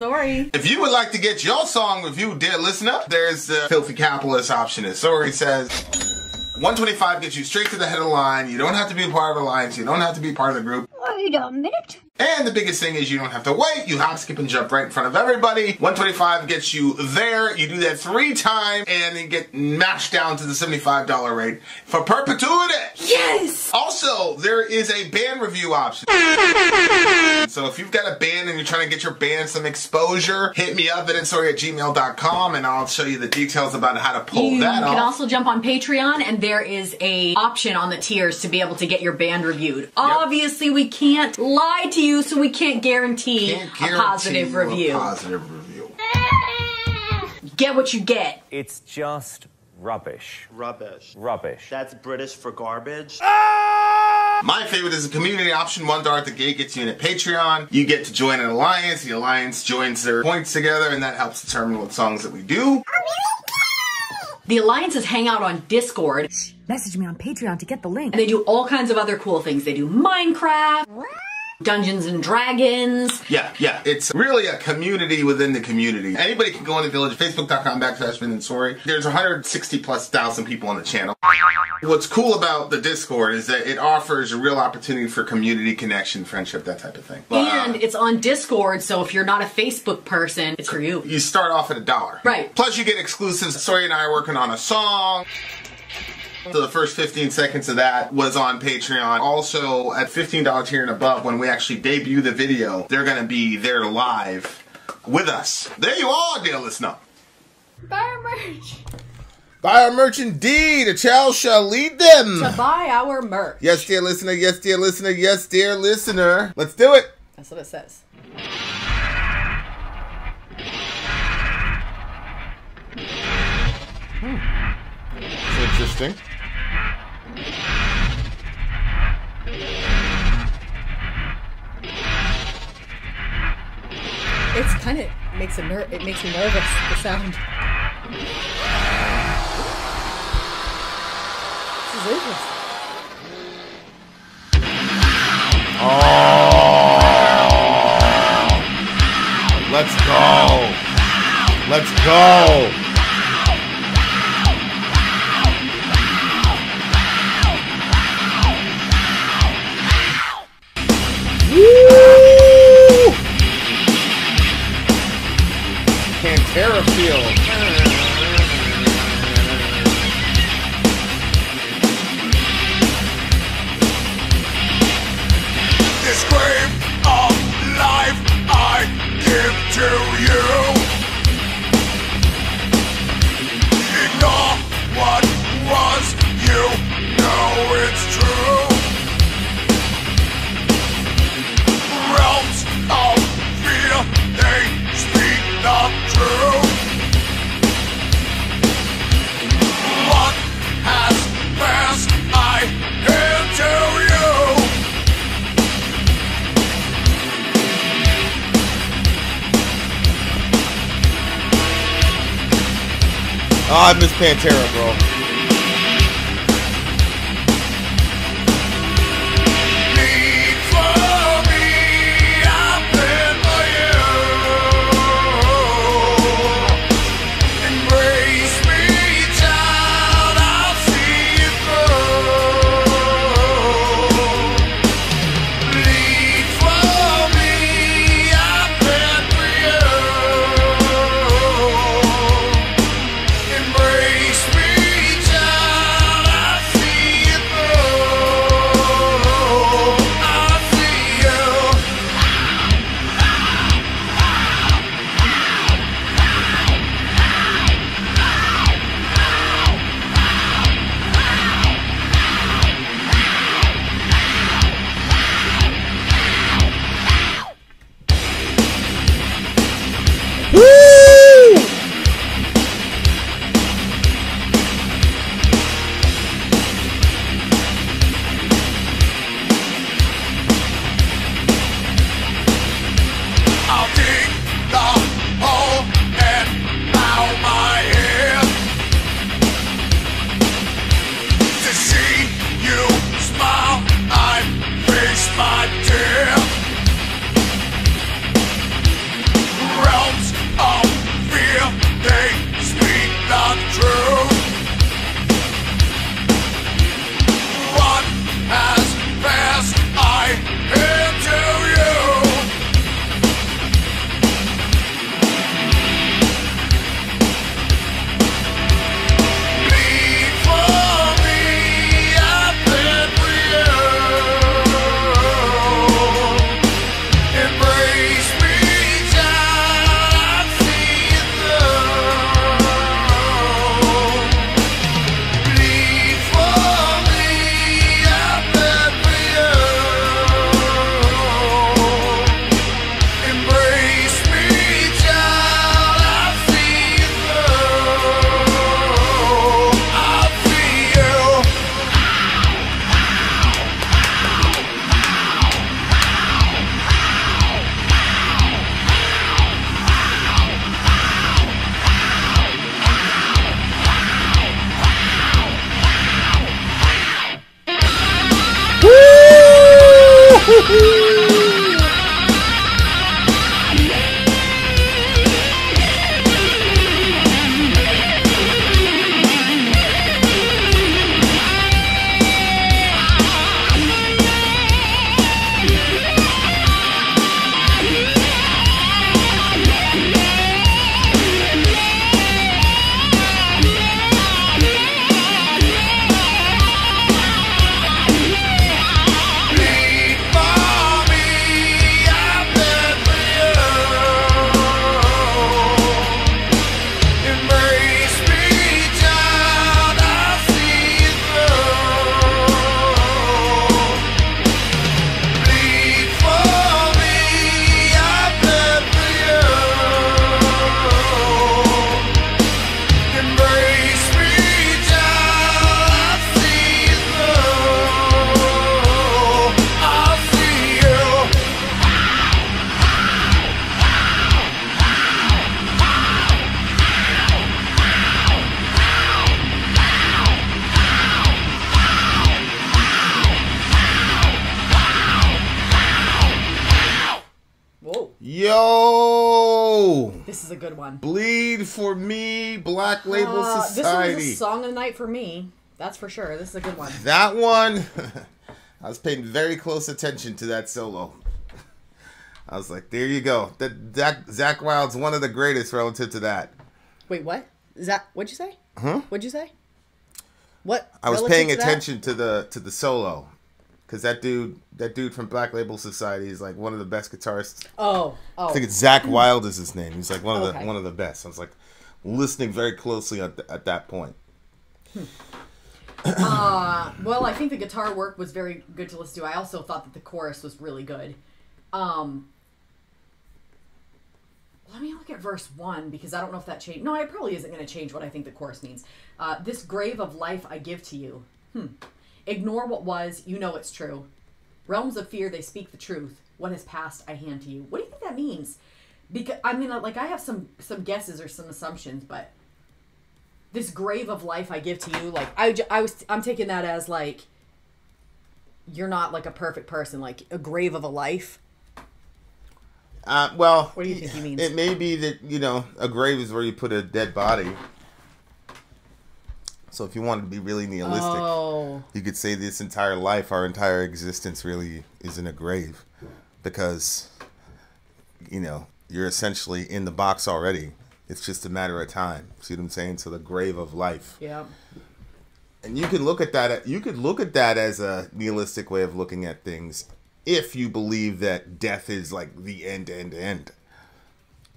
Sorry. If you would like to get your song reviewed, dear listener, there's the filthy capitalist option. As Sori says, $125 gets you straight to the head of the line. You don't have to be a part of the alliance. You don't have to be part of the group. Wait a minute. And the biggest thing is you don't have to wait. You hop, skip, and jump right in front of everybody. $125 gets you there. You do that 3 times, and then get mashed down to the $75 rate for perpetuity. Yes! Also, there is a band review option. So if you've got a band and you're trying to get your band some exposure, hit me up at vinsori@gmail.com, and I'll show you the details about how to pull that off. You can also jump on Patreon, and there is a option on the tiers to be able to get your band reviewed. Yep. Obviously, we can't lie to you, so we can't guarantee a positive review. Get what you get. It's just rubbish. Rubbish. Rubbish. That's British for garbage. My favorite is the community option. $1 at the gate gets you in at Patreon. You get to join an alliance. The alliance joins their points together, and that helps determine what songs that we do. The alliances hang out on Discord. Message me on Patreon to get the link. They do all kinds of other cool things. They do Minecraft, Dungeons and Dragons. Yeah. It's really a community within the community. Anybody can go on the village, facebook.com/Vin and Sori. There's 160,000+ people on the channel. What's cool about the Discord is that it offers a real opportunity for community connection, friendship, that type of thing. And it's on Discord, so if you're not a Facebook person, it's for you. You start off at $1. Right. Plus you get exclusives. Sori and I are working on a song. So the first 15 seconds of that was on Patreon. Also, at $15 tier and above, when we actually debut the video, they're going to be there live with us. There you are, dear listener. Buy our merch. Buy our merch indeed. A child shall lead them. To buy our merch. Yes, dear listener. Yes, dear listener. Yes, dear listener. Let's do it. That's what it says. It's interesting. It's kind of makes me nervous, the sound. This is interesting. Oh! Let's go! Let's go! Woo! Pantera feel. This grave of life I give to you. Ignore what was, you know it's true. Realms of fear, they speak the truth. What has passed, I give to you. Oh, I miss Pantera, bro. Embrace me, This is a good one. Bleed for Me, Black Label Society. This was a song of the night for me. That's for sure. This is a good one. That one, I was paying very close attention to that solo. I was like, there you go. Zach Wilde's one of the greatest relative to that. Wait, what? What'd you say? Huh? What'd you say? What? I was paying attention to the solo. Because that dude from Black Label Society is like one of the best guitarists. Oh. I think it's Zach Wilde is his name. He's like one of the best. I was like listening very closely at that point. Well, I think the guitar work was very good to listen to. I also thought that the chorus was really good. Let me look at verse 1 because I don't know if that changed. No, it probably isn't going to change what I think the chorus means. This grave of life I give to you. Ignore what was, you know it's true. Realms of fear, they speak the truth. What has passed, I hand to you. What do you think that means? Because I mean, like, I have some guesses or some assumptions, but this grave of life I give to you, like, I'm taking that as like, you're not like a perfect person, like a grave of a life. Well, what do you think he means? It may be that, you know, a grave is where you put a dead body. So if you wanted to be really nihilistic, you could say this entire life, our entire existence really is in a grave. Because, you know, you're essentially in the box already. It's just a matter of time. See what I'm saying? So the grave of life. Yeah. And you could look at that as a nihilistic way of looking at things if you believe that death is like the end.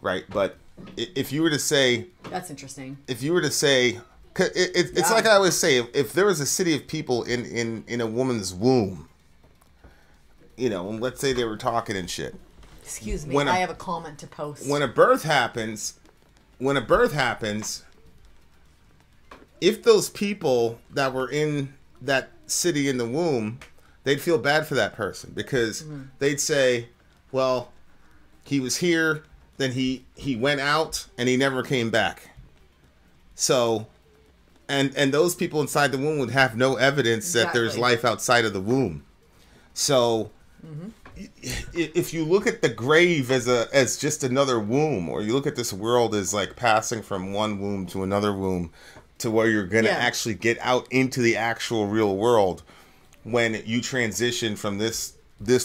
Right? But if you were to say... That's interesting. If you were to say... It's like I always say, if there was a city of people in a woman's womb, you know, and let's say they were talking and shit. Excuse me, I have a comment to post. When a birth happens, if those people that were in that city in the womb, they'd feel bad for that person because they'd say, well, he was here, then he went out and he never came back. So... And those people inside the womb would have no evidence that there's life outside of the womb. So if you look at the grave as just another womb, or you look at this world as like passing from one womb to another womb to where you're going to actually get out into the actual real world when you transition from this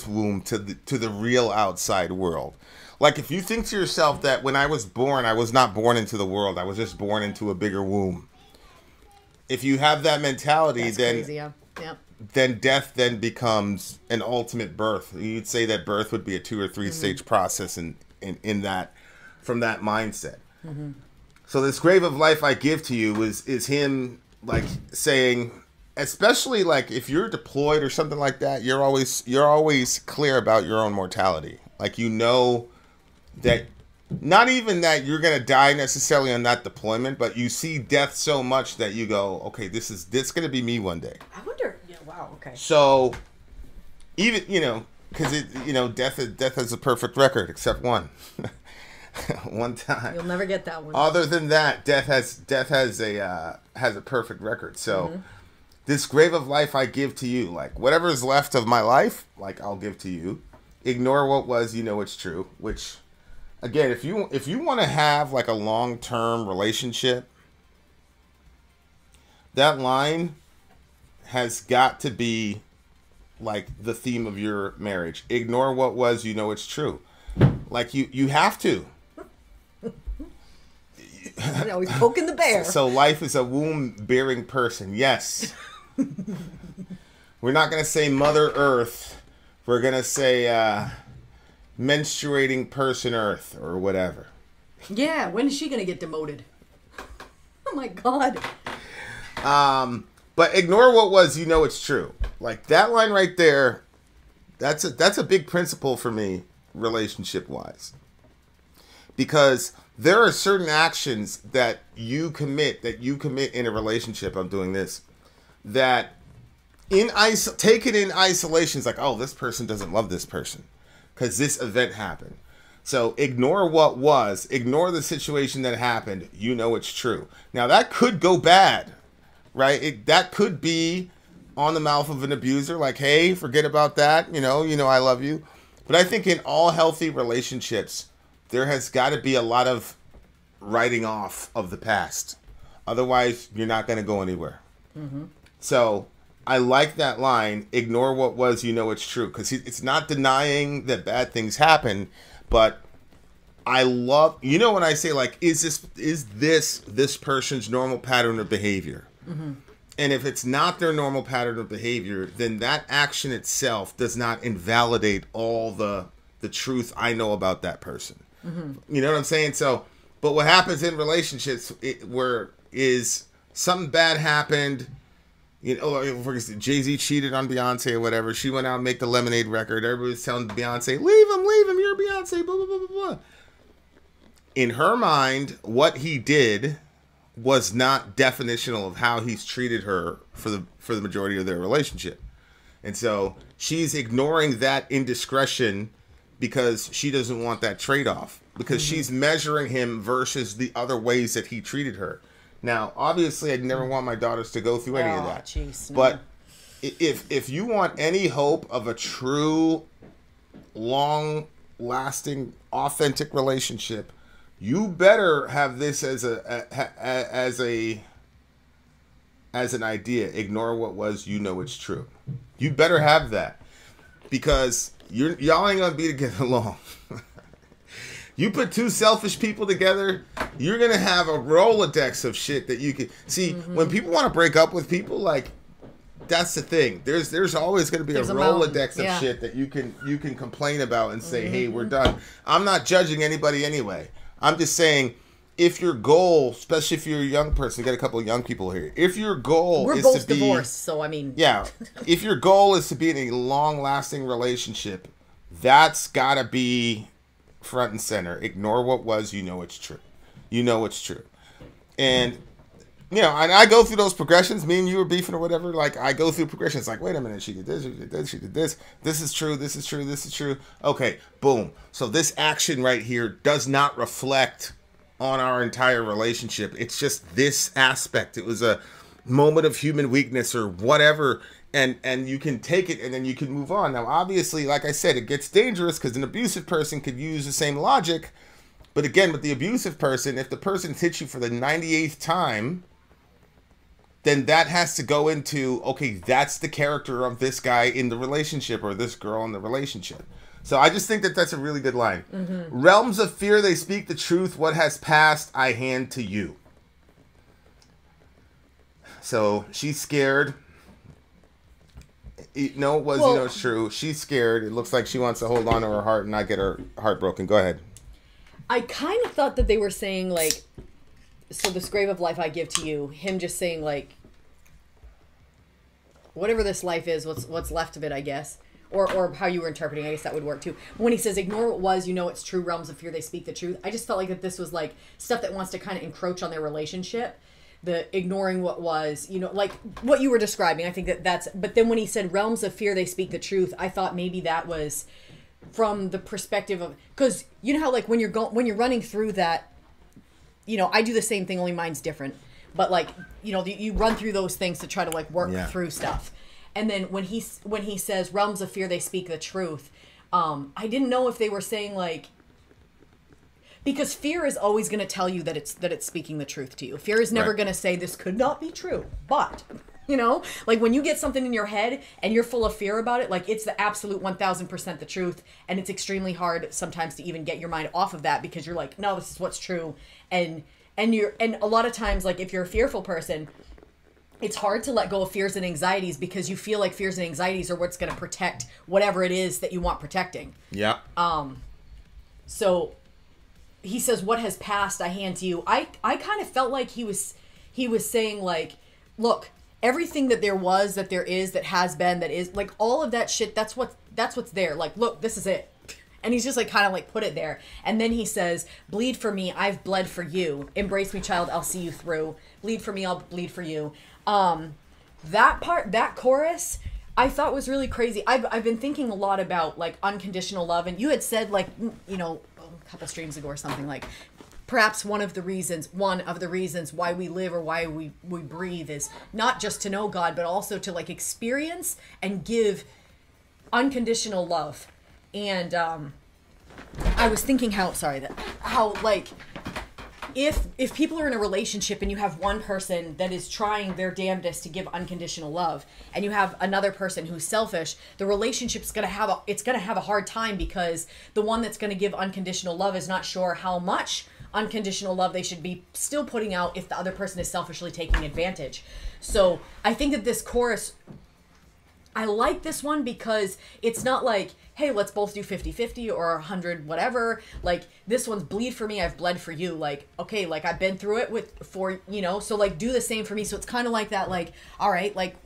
womb to the real outside world. Like if you think to yourself that when I was born, I was not born into the world. I was just born into a bigger womb. If you have that mentality, then death then becomes an ultimate birth. You'd say that birth would be a 2 or 3 stage process in that, from that mindset. So this grave of life I give to you is him like saying, especially like if you're deployed or something like that, you're always clear about your own mortality. Like you know that. Not even that you're going to die necessarily on that deployment, but you see death so much that you go, okay, this going to be me one day. I wonder. Yeah, wow. Okay. So even, you know, because death has a perfect record except one. One time. You'll never get that one. Other than that, death has a perfect record. So this grave of life I give to you, like whatever is left of my life, like I'll give to you. Ignore what was, you know it's true, which again, if you want to have like a long-term relationship, that line has got to be like the theme of your marriage. Ignore what was, you know it's true. Like you have to. I know, he's poking the bear. So life is a womb-bearing person. Yes. We're not going to say Mother Earth. We're going to say menstruating person Earth or whatever. Yeah, when is she gonna get demoted? Oh my god. But ignore what was, you know it's true. Like that line right there, that's a big principle for me, relationship wise. Because there are certain actions that you commit in a relationship. I'm doing this. That take it in isolation is like, oh, this person doesn't love this person because this event happened. So ignore what was. Ignore the situation that happened. You know it's true. Now that could go bad, right? That could be on the mouth of an abuser. Like, hey, forget about that. You know, I love you. But I think in all healthy relationships, there has got to be a lot of writing off of the past. Otherwise, you're not going to go anywhere. So I like that line, ignore what was, you know it's true. Because it's not denying that bad things happen, but I love, you know, when I say, like, is this person's normal pattern of behavior? And if it's not their normal pattern of behavior, then that action itself does not invalidate all the truth I know about that person. You know what I'm saying? So, but what happens in relationships where is something bad happened, you know, for example, Jay-Z cheated on Beyonce or whatever. She went out and make the Lemonade record. Everybody was telling Beyonce, leave him, you're Beyonce, blah, blah, blah, blah, blah. In her mind, what he did was not definitional of how he's treated her for the majority of their relationship. And so she's ignoring that indiscretion because she doesn't want that trade-off. Because she's measuring him versus the other ways that he treated her. Now, obviously, I'd never want my daughters to go through any of that. Geez, no. But if you want any hope of a true, long-lasting, authentic relationship, you better have this as an idea. Ignore what was, you know it's true. You better have that. Because y'all ain't gonna be together long. You put two selfish people together, you're gonna have a Rolodex of shit that you can see. When people want to break up with people, like, that's the thing. There's always gonna be a Rolodex of shit that you can complain about and say, hey, we're done. I'm not judging anybody anyway. I'm just saying, if your goal, especially if you're a young person, we got a couple of young people here. If your goal is to be, we're both divorced, so I mean, yeah. If your goal is to be in a long-lasting relationship, that's gotta be front and center. Ignore what was, you know it's true. You know it's true. And, you know, and I go through those progressions. Me and you were beefing or whatever. Like, I go through progressions. Like, wait a minute, she did this, she did this, she did this. This is true, this is true, this is true. Okay, boom. So this action right here does not reflect on our entire relationship. It's just this aspect. It was a moment of human weakness or whatever. And you can take it and then you can move on. Now, obviously, like I said, it gets dangerous because an abusive person could use the same logic. But again, with the abusive person, if the person hits you for the 98th time, then that has to go into, okay, that's the character of this guy in the relationship or this girl in the relationship. So I just think that that's a really good line. Realms of fear, they speak the truth. What has passed, I hand to you. So she's scared. No, it was, you know, it's true. She's scared. It looks like she wants to hold on to her heart and not get her heart broken. Go ahead. I kind of thought that they were saying, like, so this grave of life I give to you, him just saying, like, whatever this life is, what's left of it, I guess. Or how you were interpreting, I guess that would work too. When he says, ignore what was, you know it's true, realms of fear, they speak the truth. I just felt like that this was, like, stuff that wants to kind of encroach on their relationship. The ignoring what was, you know, like what you were describing. I think that's, but then when he said realms of fear, they speak the truth, I thought maybe that was from the perspective of, because you know how, like, when you're running through that, you know, I do the same thing, only mine's different. But, like, you know, you run through those things to try to, like, work through stuff. And then when he says realms of fear, they speak the truth, I didn't know if they were saying, like, because fear is always going to tell you that it's speaking the truth to you. Fear is never going to say this could not be true. But, you know, like when you get something in your head and you're full of fear about it, like it's the absolute 1000% the truth. And it's extremely hard sometimes to even get your mind off of that because you're like, no, this is what's true. And a lot of times, like if you're a fearful person, it's hard to let go of fears and anxieties because you feel like fears and anxieties are what's going to protect whatever it is that you want protecting. Yeah. So he says, what has passed, I hand to you. I kind of felt like he was saying, like, look, everything that there was, that there is, that has been, that is, like, all of that shit, that's what's there. Like, look, this is it. And he's just, like, kind of, like, put it there. And then he says, bleed for me, I've bled for you. Embrace me, child, I'll see you through. Bleed for me, I'll bleed for you. That part, that chorus, I thought was really crazy. I've been thinking a lot about, like, unconditional love. And you had said, like, you know, a couple streams ago or something, like, perhaps one of the reasons why we live or why we breathe is not just to know God, but also to, like, experience and give unconditional love. And I was thinking how like if people are in a relationship and you have one person that is trying their damnedest to give unconditional love, and you have another person who's selfish, the relationship's gonna have a hard time, because the one that's gonna give unconditional love is not sure how much unconditional love they should be still putting out if the other person is selfishly taking advantage. So I think that this chorus, I like this one because it's not like, hey, let's both do 50-50 or 100 whatever. Like, this one's bleed for me, I've bled for you. Like, okay, like, I've been through it so, like, do the same for me. So it's kind of like that, like, all right, like,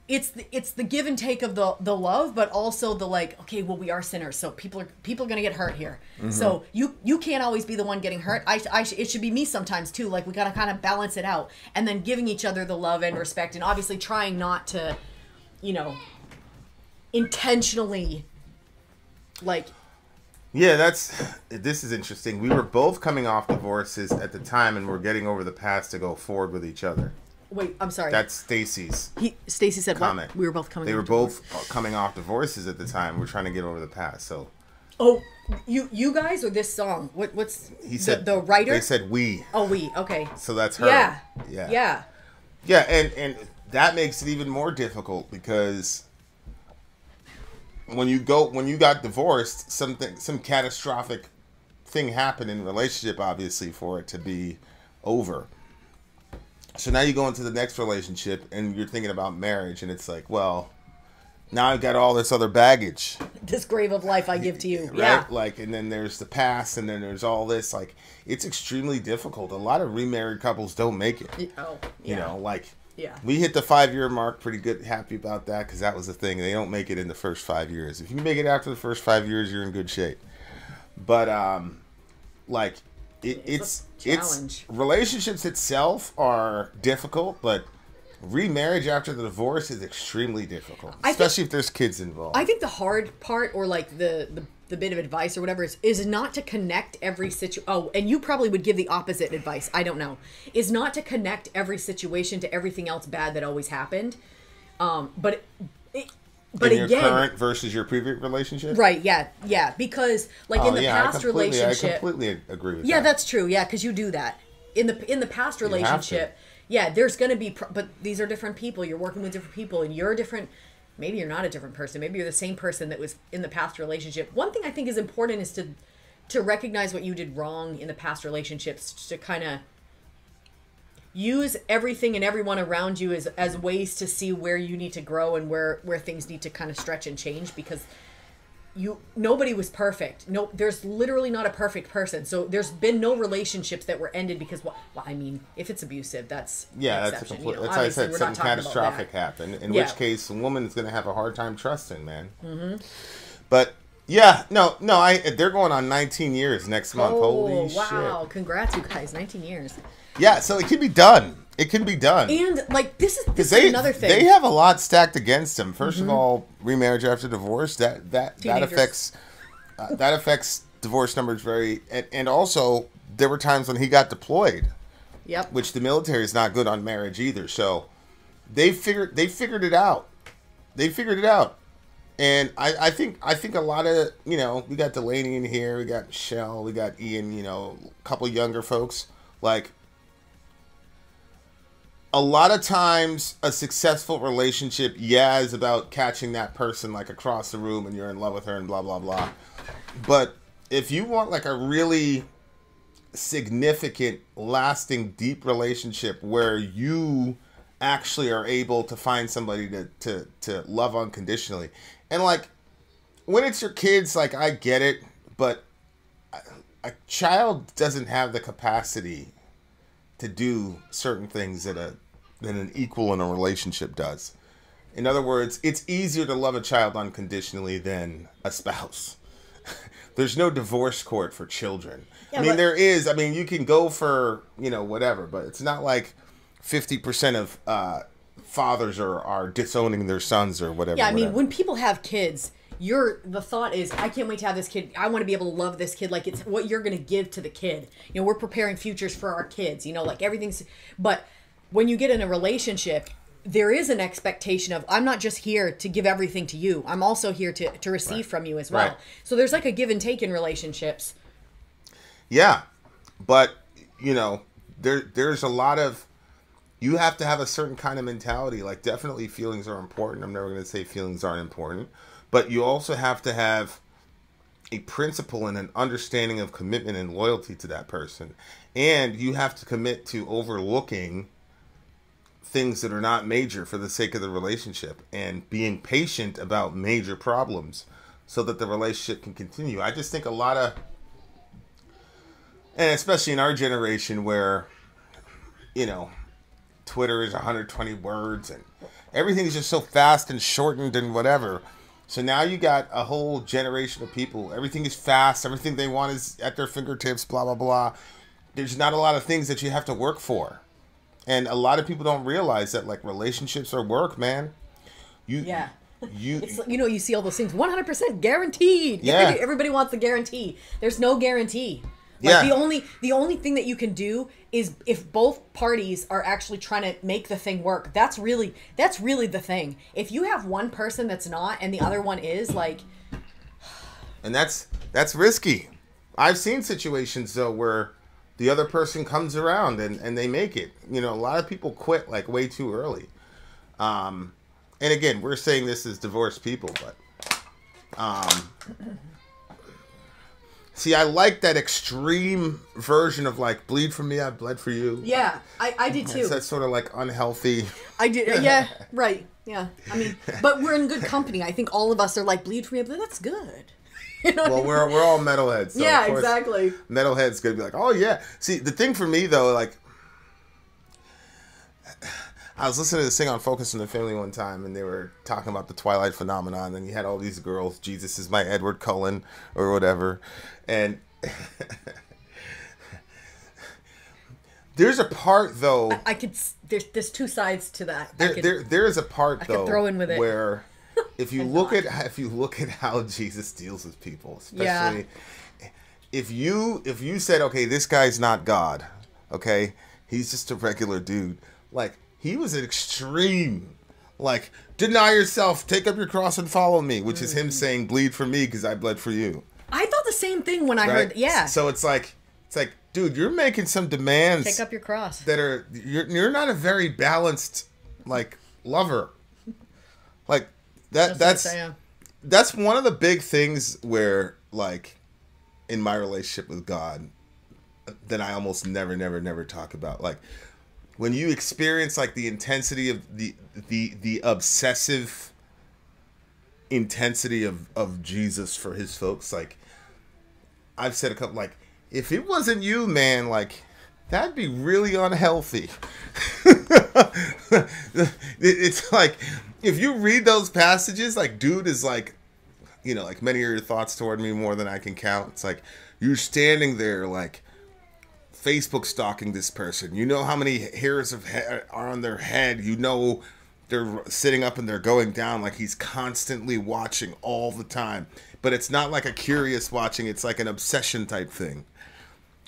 it's the give and take of the love, but also the, like, okay, well, we are sinners, so people are gonna get hurt here. Mm-hmm. So you can't always be the one getting hurt. It should be me sometimes too. Like, we gotta kind of balance it out, and then giving each other the love and respect, and obviously trying not to, intentionally, like. Yeah, this is interesting. We were both coming off divorces at the time, and we're getting over the past to go forward with each other. Wait, I'm sorry. That's Stacy's. Stacy said comment. What? We were both coming. They off were divorce. both coming off divorces at the time. We're trying to get over the past. So. Oh, you guys, or this song? What's he said? The writer. They said we. Oh, we. Okay. So that's her. Yeah. And that makes it even more difficult, because when you got divorced, some catastrophic thing happened in the relationship, obviously, for it to be over. So now you go into the next relationship and you're thinking about marriage, and it's like, well, now I've got all this other baggage. This grave of life I give to you. Right? Yeah. Like, and then there's the past, and then there's all this. Like, it's extremely difficult. A lot of remarried couples don't make it. Oh, yeah. Yeah. We hit the 5-year mark pretty good, happy about that, because that was the thing. They don't make it in the first 5 years. If you make it after the first 5 years, you're in good shape. But, it's relationships itself are difficult, but remarriage after the divorce is extremely difficult, especially if there's kids involved. I think the hard part, or like the bit of advice or whatever, is not to connect every situation. Oh, and you probably would give the opposite advice. I don't know. Is not to connect every situation to everything else bad that always happened. But your again, current versus your previous relationship, right? Yeah. Because like in the past relationship, I completely agree with that. Yeah, that's true. Yeah, because you do that in the past relationship. Yeah, there's gonna be, but these are different people. You're working with different people, and you're different. Maybe you're not a different person. Maybe you're the same person that was in the past relationship. One thing I think is important is to recognize what you did wrong in the past relationships, to kind of use everything and everyone around you as ways to see where you need to grow and where things need to kind of stretch and change, because nobody was perfect. No, there's literally not a perfect person. So there's been no relationships that were ended because, well, I mean, if it's abusive, that's that's a complete. That's why I said something catastrophic happened. In which case, a woman is going to have a hard time trusting, man. Mm-hmm. But yeah, no, they're going on 19 years next month. Holy shit! Wow, congrats, you guys, 19 years. Yeah, so it can be done. It can be done. And like this is another thing. They have a lot stacked against them. First of all, remarriage after divorce, that affects divorce numbers very, and also there were times when he got deployed. Yep. Which the military is not good on marriage either. So they figured it out. They figured it out. And I think a lot of, we got Delaney in here, we got Michelle, we got Ian, a couple younger folks. Like, a lot of times a successful relationship, is about catching that person like across the room and you're in love with her and blah, blah, blah. But if you want like a really significant, lasting, deep relationship where you actually are able to find somebody to love unconditionally. And like, when it's your kids, like, I get it, but a child doesn't have the capacity to do certain things that an equal in a relationship does. In other words, it's easier to love a child unconditionally than a spouse. There's no divorce court for children. Yeah, there is. You can go for, whatever, but it's not like 50% of fathers are disowning their sons or whatever. Yeah, when people have kids, the thought is, I can't wait to have this kid. I want to be able to love this kid. Like, it's what you're going to give to the kid. We're preparing futures for our kids, like everything's, but when you get in a relationship, there is an expectation of, I'm not just here to give everything to you. I'm also here to receive from you as well. Right. So there's like a give and take in relationships. Yeah. But you know, there's a lot of, you have to have a certain kind of mentality. Like, definitely feelings are important. I'm never going to say feelings aren't important. But you also have to have a principle and an understanding of commitment and loyalty to that person. And you have to commit to overlooking things that are not major for the sake of the relationship and being patient about major problems so that the relationship can continue. I just think a lot of, and especially in our generation where, you know, Twitter is 120 words and everything is just so fast and shortened and whatever. So now you got a whole generation of people. Everything is fast. Everything they want is at their fingertips, blah, blah, blah. There's not a lot of things that you have to work for. And a lot of people don't realize that, like, relationships are work, man. Yeah. It's, you know, you see all those things, 100% guaranteed. Yeah. Everybody wants the guarantee. There's no guarantee. Yeah. The only thing that you can do is if both parties are actually trying to make the thing work. That's really the thing. If you have one person that's not and the other one is, like, and that's risky. I've seen situations though where the other person comes around and they make it. You know, a lot of people quit like way too early. And again, we're saying this as divorced people, but see, I like that extreme version of, like, bleed for me, I bled for you. yeah, I did too. That's sort of like unhealthy. I did, yeah, right, yeah. I mean, but we're in good company. I think all of us are like, bleed for me, but that's good. You know Well, what I mean? we're all metalheads. So Yeah, of course, exactly. Metalheads gonna be like, oh yeah. See, the thing for me though, like, I was listening to this thing on Focus on the Family one time, and they were talking about the Twilight phenomenon, and you had all these girls, Jesus is my Edward Cullen, or whatever, and there's a part though. I could. There's two sides to that. There is a part could though throw in with it. where if you look at how Jesus deals with people, especially if you said, okay, this guy's not God, okay, he's just a regular dude, like, he was an extreme, like, deny yourself, take up your cross and follow me, which is him saying bleed for me because I bled for you. I thought the same thing when I Right? heard. Yeah. So it's like, dude, you're making some demands. Take up your cross. That are, you're not a very balanced, like, lover. Like, that's one of the big things where, like, in my relationship with God, that I almost never talk about. Like, when you experience, like, the intensity of the obsessive intensity of Jesus for his folks, like, I've said a couple, like, if it wasn't you, man, like, that'd be really unhealthy. It's like, if you read those passages, like, dude is like, you know, like, many of your thoughts toward me more than I can count. It's like, you're standing there, like, Facebook stalking this person. You know how many hairs are on their head. You know they're sitting up and they're going down. Like, he's constantly watching all the time. But it's not like a curious watching. It's like an obsession type thing.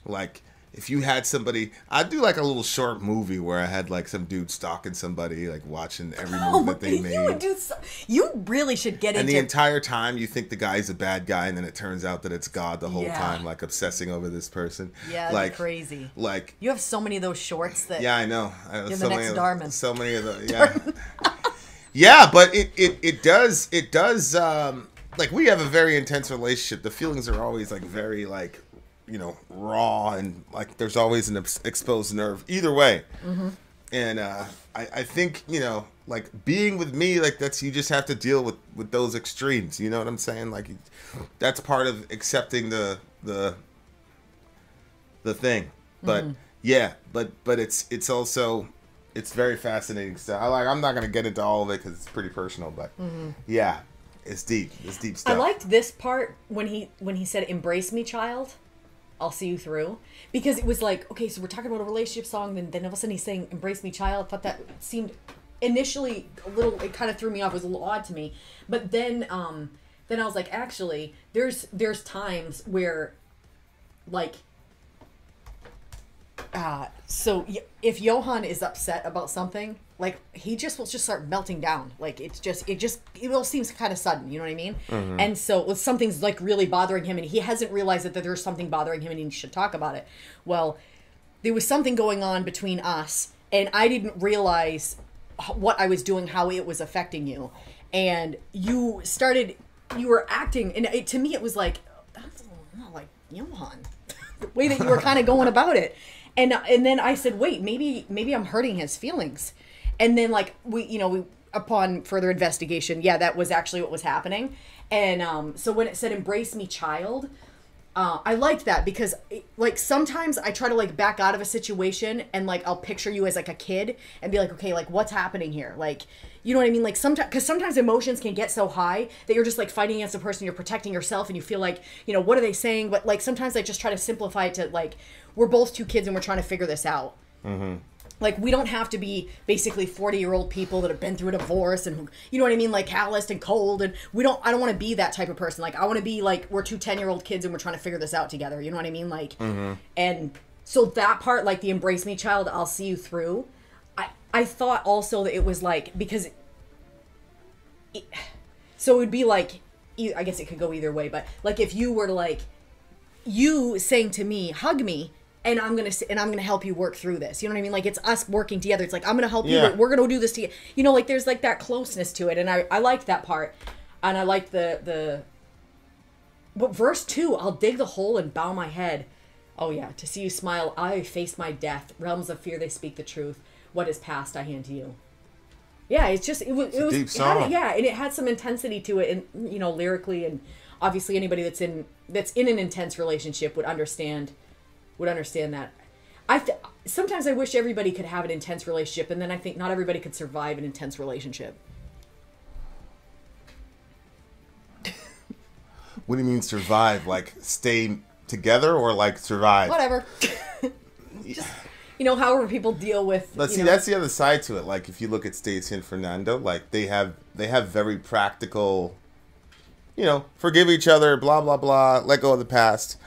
Like, if you had somebody, I'd do like a little short movie where I had like some dude stalking somebody, like watching every move that they made. You really should get into. And the entire time you think the guy's a bad guy, and then it turns out that it's God the whole Yeah. time, like obsessing over this person. Yeah, like crazy. Like, You have so many of those shorts that. yeah, I know. You're the next Darman. So many of the yeah, but it does like, we have a very intense relationship. The feelings are always like very, like, you know, raw, and like there's always an exposed nerve either way. Mm-hmm. And I think, you know, like, being with me, like, that's, you just have to deal with those extremes, you know what I'm saying? Like, that's part of accepting the thing. But yeah, but it's also, it's very fascinating stuff. I'm not gonna get into all of it because it's pretty personal, but yeah, it's deep stuff. I liked this part when he said, "Embrace me, child. I'll see you through," because it was like, okay, so we're talking about a relationship song, then all of a sudden he's saying, "Embrace me, child." I thought that seemed initially a little, it kind of threw me off. It was a little odd to me, but then I was like, actually, there's times where, like, so if Johan is upset about something, like, he just will just start melting down. Like, it all seems kind of sudden, you know what I mean? Mm-hmm. And so something's like really bothering him, and he hasn't realized that there's something bothering him and he should talk about it. Well, there was something going on between us, and I didn't realize what I was doing, how it was affecting you. And you were acting, and to me it was like, that's not like Johan. The way that you were kind of going about it. And then I said, wait, maybe I'm hurting his feelings. And then like we upon further investigation, yeah, that was actually what was happening. And so when it said embrace me child, I liked that because like sometimes I try to like back out of a situation and like I'll picture you as like a kid and be like, okay, like what's happening here? Like, you know what I mean? Like sometimes emotions can get so high that you're just like fighting against the person, you're protecting yourself, and you feel like, what are they saying? But like sometimes I just try to simplify it to like, we're both two kids and we're trying to figure this out. Mm-hmm. Like, we don't have to be basically 40-year-old people that have been through a divorce and, you know what I mean, like calloused and cold. And I don't want to be that type of person. Like, I want to be like, we're two 10-year-old kids and we're trying to figure this out together. You know what I mean? Like, and so that part, like the embrace me child, I'll see you through. I thought also that it was like, because, so it would be like, I guess it could go either way, but like if you were to like, you saying to me, hug me, and I'm gonna help you work through this. You know what I mean? Like it's us working together. It's like I'm gonna help you. We're gonna do this together. Like there's like that closeness to it, and I liked that part, and I liked the. But verse 2, I'll dig the hole and bow my head. Oh yeah, to see you smile, I face my death. Realms of fear, they speak the truth. What is past, I hand to you. Yeah, it was a deep song. And it had some intensity to it, and lyrically, and obviously anybody that's in an intense relationship would understand that. Sometimes I wish everybody could have an intense relationship, and then I think not everybody could survive an intense relationship. What do you mean survive? Like stay together or like survive? Whatever. Just, however people deal with. Let's see. That's the other side to it. Like if you look at Stacey and Fernando, like they have very practical, forgive each other, blah blah blah, let go of the past.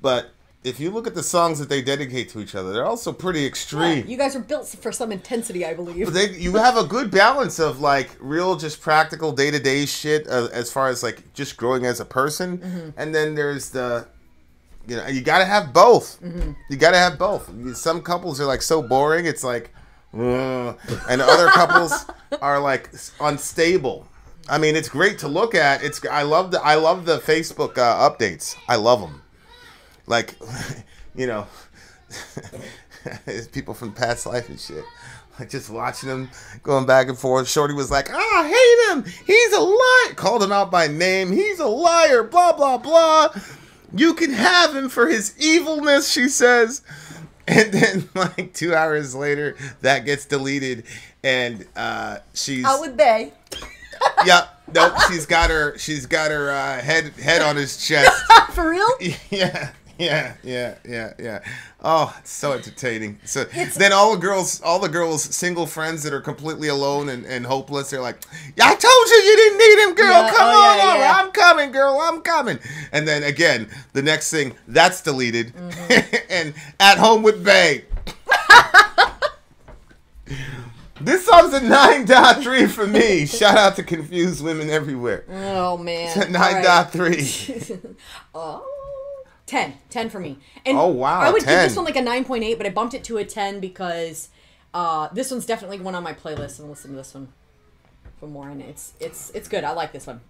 But if you look at the songs that they dedicate to each other, they're also pretty extreme. Yeah, you guys are built for some intensity, I believe. But you have a good balance of like real, just practical day-to-day shit as far as like just growing as a person. Mm-hmm. And then there's the, you got to have both. Mm-hmm. You got to have both. Some couples are like so boring, it's like, and other couples are like unstable. I mean, it's great to look at. I love the Facebook updates. I love them. Like, people from past life and shit. Like, just watching them going back and forth. Shorty was like, I hate him. He's a liar. Called him out by name. He's a liar. Blah, blah, blah. You can have him for his evilness, she says. And then, like, 2 hours later, that gets deleted. And she's... How would they? Yeah. Nope. She's got her head on his chest. For real? Yeah. Oh, it's so entertaining. So then all the girls, single friends that are completely alone and hopeless, they're like, yeah, I told you didn't need him, girl. Yeah, Come on over. Yeah. I'm coming, girl. I'm coming. And then again, the next thing, that's deleted. Mm-hmm. And at home with Bae. This song's a 9.3 for me. Shout out to confused women everywhere. Oh, man. It's a 9.3. Oh. 10 for me. And oh wow, I would 10. give this one like a 9.8, but I bumped it to a 10 because this one's definitely one on my playlist, and listen to this one for more. And it's good. I like this one.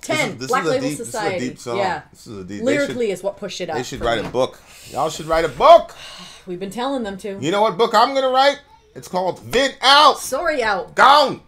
10. This Black is Label deep, Society. This is a deep song. Yeah. This is a deep. Lyrically is what pushed it up. They should write a book. Y'all should write a book. We've been telling them to. You know what book I'm gonna write? It's called Vin Out. Sori out. Gone.